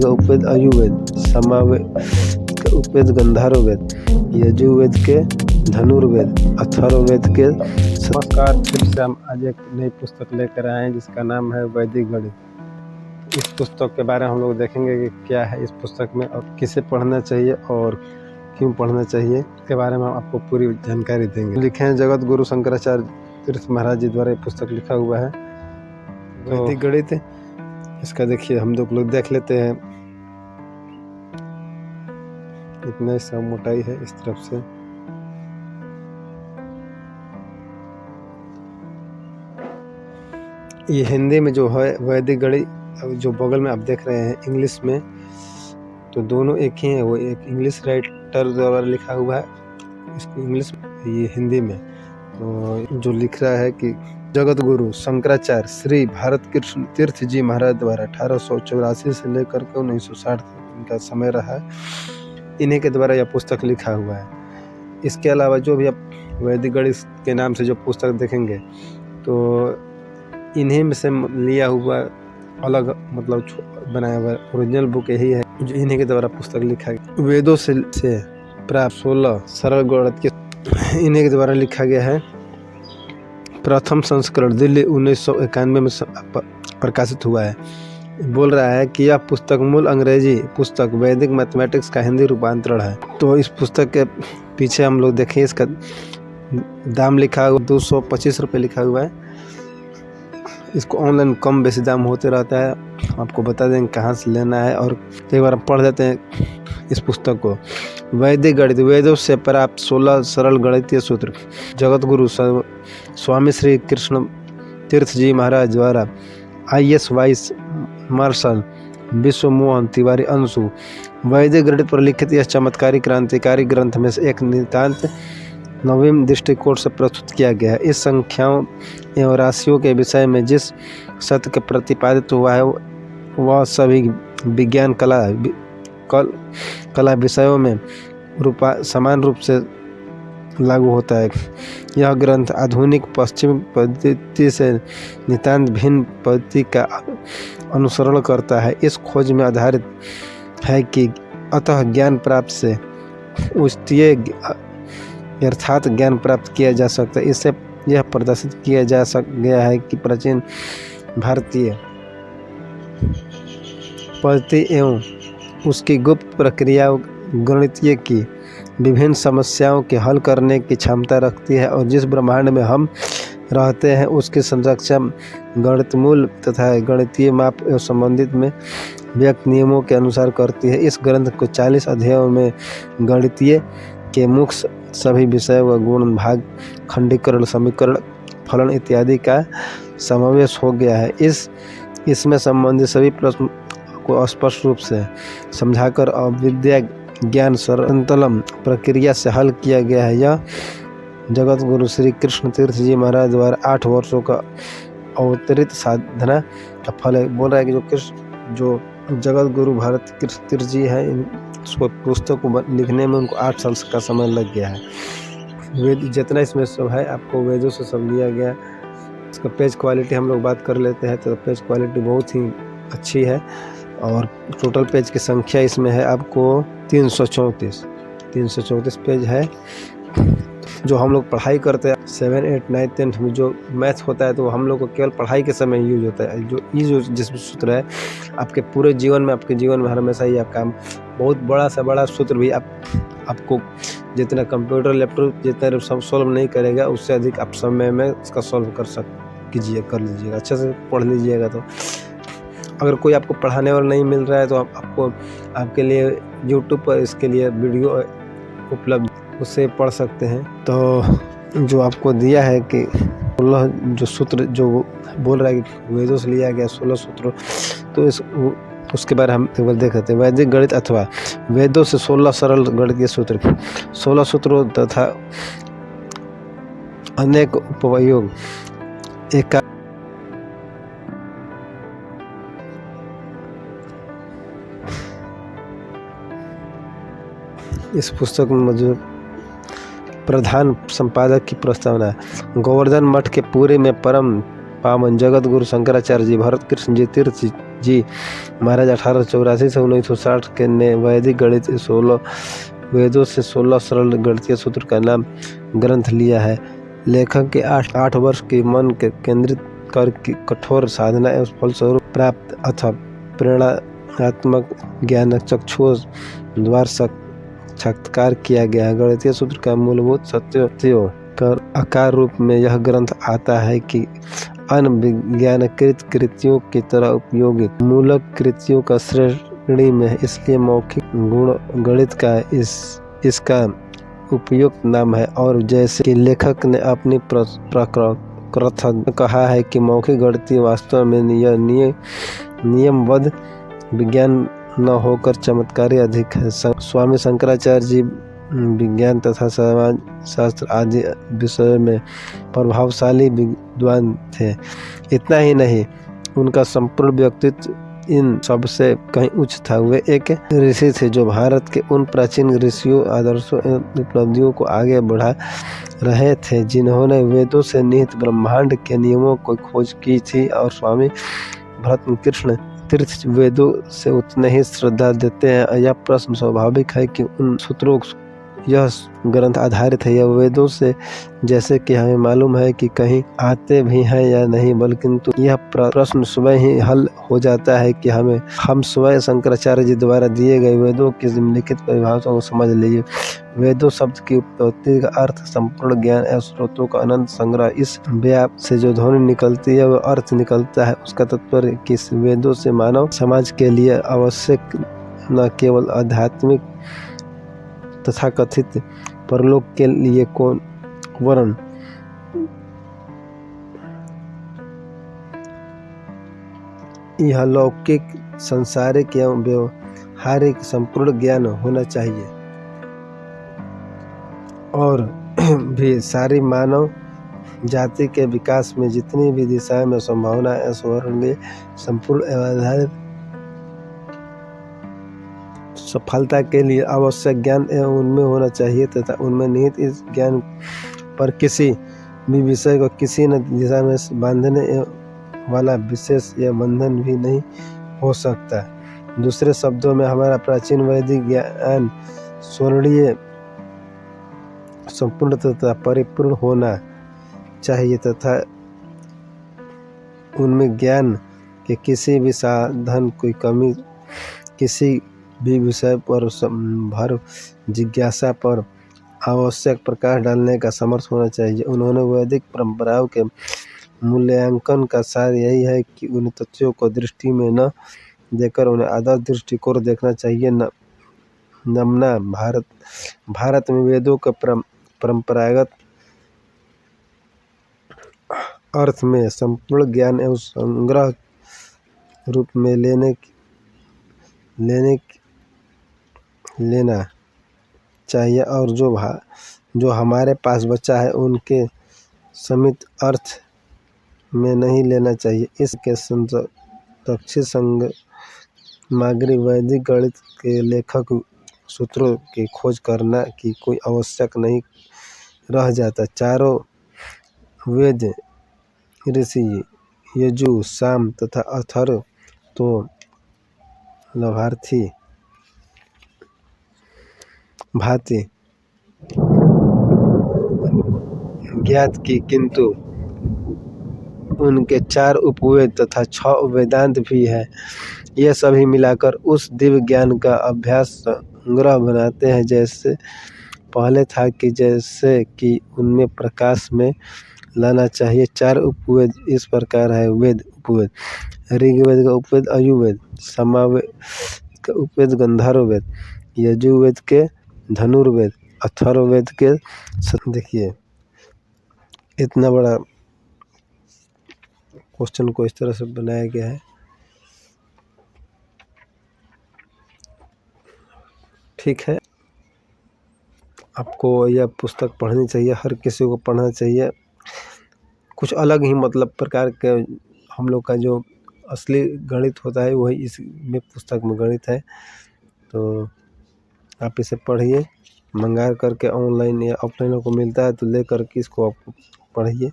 वेद का उपवेद आयुर्वेद, सामवेद का उपवेद गंधर्ववेद, यजुर्वेद के धनुर्वेद, अथर्ववेद के। नमस्कार, फिर से हम आज एक नई पुस्तक लेकर आए हैं जिसका नाम है वैदिक गणित। इस पुस्तक के बारे में हम लोग देखेंगे कि क्या है इस पुस्तक में और किसे पढ़ना चाहिए और क्यों पढ़ना चाहिए, इसके बारे में हम आपको पूरी जानकारी देंगे। लिखे हैं जगत गुरु शंकराचार्य तीर्थ महाराज जी द्वारा पुस्तक लिखा हुआ है वैदिक गणित। इसका देखिए हम लोग देख लेते हैं। इतना सा मोटाई है इस तरफ से। ये हिंदी में जो है वैदिक गणित, जो बगल में आप देख रहे हैं इंग्लिश में, तो दोनों एक ही है। वो एक इंग्लिश राइटर द्वारा लिखा हुआ है, इसको इंग्लिश, ये हिंदी में। तो जो लिख रहा है कि जगत गुरु शंकराचार्य श्री भारत कृष्ण तीर्थ जी महाराज द्वारा 1884 से लेकर के 1960 तक इनका समय रहा है, इन्हीं के द्वारा यह पुस्तक लिखा हुआ है। इसके अलावा जो भी आप वैदिक गणित के नाम से जो पुस्तक देखेंगे तो इन्हीं में से लिया हुआ अलग मतलब बनाया हुआ ओरिजिनल बुक यही है जो इन्हीं के द्वारा पुस्तक लिखा गया। वेदों से प्राप्त 16 सरल गणित के इन्हीं के द्वारा लिखा गया है। प्रथम संस्करण दिल्ली 1991 में प्रकाशित हुआ है। बोल रहा है कि यह पुस्तक मूल अंग्रेजी पुस्तक वैदिक मैथमेटिक्स का हिंदी रूपांतरण है। तो इस पुस्तक के पीछे हम लोग देखें, इसका दाम लिखा हुआ 225 रुपये लिखा हुआ है। इसको ऑनलाइन कम बेसी दाम होते रहता है, आपको बता देंगे कहाँ से लेना है। और एक बार हम पढ़ लेते हैं इस पुस्तक को। वैदिक गणित, वेदों से प्राप्त 16 सरल गणितीय सूत्र, जगत गुरु स्वामी श्री कृष्ण तीर्थ जी महाराज द्वारा IS वाइस मार्शल विश्व मोहन तिवारी अंशु वैदिक गणित पर लिखित यह चमत्कारी क्रांतिकारी ग्रंथ में से एक नितांत नवीन दृष्टिकोण से प्रस्तुत किया गया है। इस संख्याओं एवं राशियों के विषय में जिस सत्य के प्रतिपादित हुआ है वह सभी विज्ञान कला विषयों में समान रूप से लागू होता है। यह ग्रंथ आधुनिक पश्चिमी पद्धति से नितांत भिन्न पद्धति का अनुसरण करता है। इस खोज में आधारित है कि अतः ज्ञान प्राप्त से उच्चतरीय यथार्थ ज्ञान प्राप्त किया जा सकता है। इससे यह प्रदर्शित किया जा गया है कि प्राचीन भारतीय पद्धति एवं उसकी गुप्त प्रक्रिया गणितीय की विभिन्न समस्याओं के हल करने की क्षमता रखती है और जिस ब्रह्मांड में हम रहते हैं उसकी संरक्षा गणितमूल तथा गणितीय माप एवं संबंधित में व्यक्त नियमों के अनुसार करती है। इस ग्रंथ को 40 अध्यायों में गणितीय के मुख्य सभी विषय व गुण भाग, खंडीकरण, समीकरण, फलन इत्यादि का समावेश हो गया है। इसमें संबंधित सभी प्रश्न को स्पष्ट रूप से समझाकर अविद्या ज्ञान सरलतम प्रक्रिया से हल किया गया है। यह जगत गुरु श्री कृष्ण तीर्थ जी महाराज द्वारा 8 वर्षों का अवतरित साधना का फल है। बोल रहा है कि जो जगत गुरु भारत कृष्ण तीर्थ जी है, इसको पुस्तक को लिखने में उनको 8 साल का समय लग गया है। वेद जितना इसमें सब है आपको वेदों से सब लिया गया। इसका पेज क्वालिटी हम लोग बात कर लेते हैं तो पेज क्वालिटी बहुत ही अच्छी है और टोटल पेज की संख्या इसमें है आपको 334 पेज है। जो हम लोग पढ़ाई करते हैं 7, 8, 9, 10 में जो मैथ होता है तो हम लोग को केवल पढ़ाई के समय यूज होता है। जो जिस सूत्र है आपके पूरे जीवन में, आपके जीवन में हमेशा ही आपका बहुत बड़ा से बड़ा सूत्र भी आपको जितना कंप्यूटर लैपटॉप जितना सॉल्व नहीं करेगा उससे अधिक आप समय में इसका सॉल्व कर लीजिएगा। अच्छे से पढ़ लीजिएगा। तो अगर कोई आपको पढ़ाने वाला नहीं मिल रहा है तो आपके लिए YouTube पर इसके लिए वीडियो उपलब्ध, उससे पढ़ सकते हैं। तो जो आपको दिया है कि 16 जो सूत्र जो बोल रहा है कि वेदों से लिया गया 16 सूत्र, तो उसके बारे हम एक बार देख लेते हैं। वैदिक गणित अथवा वेदों से 16 सरल गणितीय सूत्र, 16 सूत्रों तथा अनेक उपयोग इस पुस्तक में मौजूद प्रधान संपादक की प्रस्तावना। गोवर्धन मठ के पूरे में परम पावन जगत गुरु शंकराचार्य जी, भरत कृष्ण जी तीर्थ जी महाराज 1884 से 1960 के ने वैदिक गणित 16 वेदों से 16 सरल गणितीय सूत्र का नाम ग्रंथ लिया है। लेखक के 8 वर्ष के मन के केंद्रित कर की कठोर साधना एवं फलस्वरूप प्राप्त अथवा प्रेरणात्मक ज्ञान चक्षुष द्वार साक्षात्कार किया गया है। गणितीय सूत्र का मूलभूत सत्यों कर आकार रूप में यह ग्रंथ आता है कि अन्य विज्ञानकृत कृतियों की तरह उपयोगी मूलक कृतियों का श्रेणी में, इसलिए मौखिक गुण गणित का इसका उपयुक्त नाम है। और जैसे कि लेखक ने अपनी प्रकृत कहा है कि मौखिक गणित वास्तव में यह नियमबद्ध विज्ञान न होकर चमत्कारी अधिक है। स्वामी शंकराचार्य जी विज्ञान तथा समाज शास्त्र आदि विषयों में प्रभावशाली विद्वान थे। इतना ही नहीं, उनका संपूर्ण व्यक्तित्व इन सबसे कहीं उच्च था। वे एक ऋषि थे जो भारत के उन प्राचीन ऋषियों, आदर्शों एवं उपलब्धियों को आगे बढ़ा रहे थे जिन्होंने वेदों से निहित ब्रह्मांड के नियमों को खोज की थी। और स्वामी भरत कृष्ण तीर्थ वेदों से उतने ही श्रद्धा देते हैं। यह प्रश्न स्वाभाविक है कि उन सूत्रों यह ग्रंथ आधारित है। यह वेदों से, जैसे कि हमें मालूम है कि कहीं आते भी हैं या नहीं, बल्कि यह प्रश्न स्वयं ही हल हो जाता है कि हम स्वयं शंकराचार्य जी द्वारा दिए गए वेदों की निम्नलिखित परिभाषा को समझ लीजिए। वेदों शब्द की उत्पत्ति का अर्थ संपूर्ण ज्ञान एवं स्रोतों का अनंत संग्रह। इस व्याप से जो ध्वनि निकलती है वह अर्थ निकलता है। उसका तात्पर्य कि वेदों से मानव समाज के लिए आवश्यक न केवल आध्यात्मिक तथा कथित परलोक के लिए कौन वर्ण यह लौकिक, सांसारिक एवं व्यवहारिक संपूर्ण ज्ञान होना चाहिए। और भी सारी मानव जाति के विकास में जितनी भी दिशाएं में संभावना है स्वर्णीय संपूर्ण आधारित सफलता के लिए आवश्यक ज्ञान एवं उनमें होना चाहिए तथा उनमें निहित इस ज्ञान पर किसी भी विषय को किसी न दिशा में बांधने वाला विशेष या बंधन भी नहीं हो सकता। दूसरे शब्दों में हमारा प्राचीन वैदिक ज्ञान स्वर्णीय, संपूर्ण तथा परिपूर्ण होना चाहिए तथा उनमें ज्ञान के किसी भी साधन कोई कमी, किसी भी विषय पर भर जिज्ञासा पर आवश्यक प्रकाश डालने का समर्थ होना चाहिए। उन्होंने वैदिक परंपराओं के मूल्यांकन का सार यही है कि उन तथ्यों को दृष्टि में न देकर उन्हें आदर्श दृष्टिकोण देखना चाहिए। नमना भारत में वेदों का परंपरागत अर्थ में संपूर्ण ज्ञान एवं संग्रह रूप में लेना चाहिए और जो हमारे पास बचा है उनके समित अर्थ में नहीं लेना चाहिए। इसके संरक्षित सामग्री वैदिक गणित के लेखक सूत्रों की खोज करना की कोई आवश्यक नहीं रह जाता। चारों वेद ऋषि यजु, साम तथा अथर्व तो लाभार्थी भांति ज्ञात की, किंतु उनके 4 उपवेद तथा 6 वेदांत भी है। ये सभी मिलाकर उस दिव्य ज्ञान का अभ्यास संग्रह बनाते हैं। जैसे पहले था कि जैसे कि उनमें प्रकाश में लाना चाहिए। 4 उपवेद इस प्रकार है। वेद उपवेद: ऋग्वेद का उपवेद अयुर्वेद, सामवेद का उपवेद गंधर्ववेद, यजुर्वेद के धनुर्वेद, अथर्ववेद के। देखिए इतना बड़ा क्वेश्चन को इस तरह से बनाया गया है। ठीक है, आपको यह पुस्तक पढ़नी चाहिए, हर किसी को पढ़ना चाहिए। कुछ अलग ही मतलब प्रकार के हम लोग का जो असली गणित होता है वही इसमें पुस्तक में गणित है। तो आप इसे पढ़िए, मंगा करके ऑनलाइन या ऑफलाइन को मिलता है तो ले करके इसको आप पढ़िए।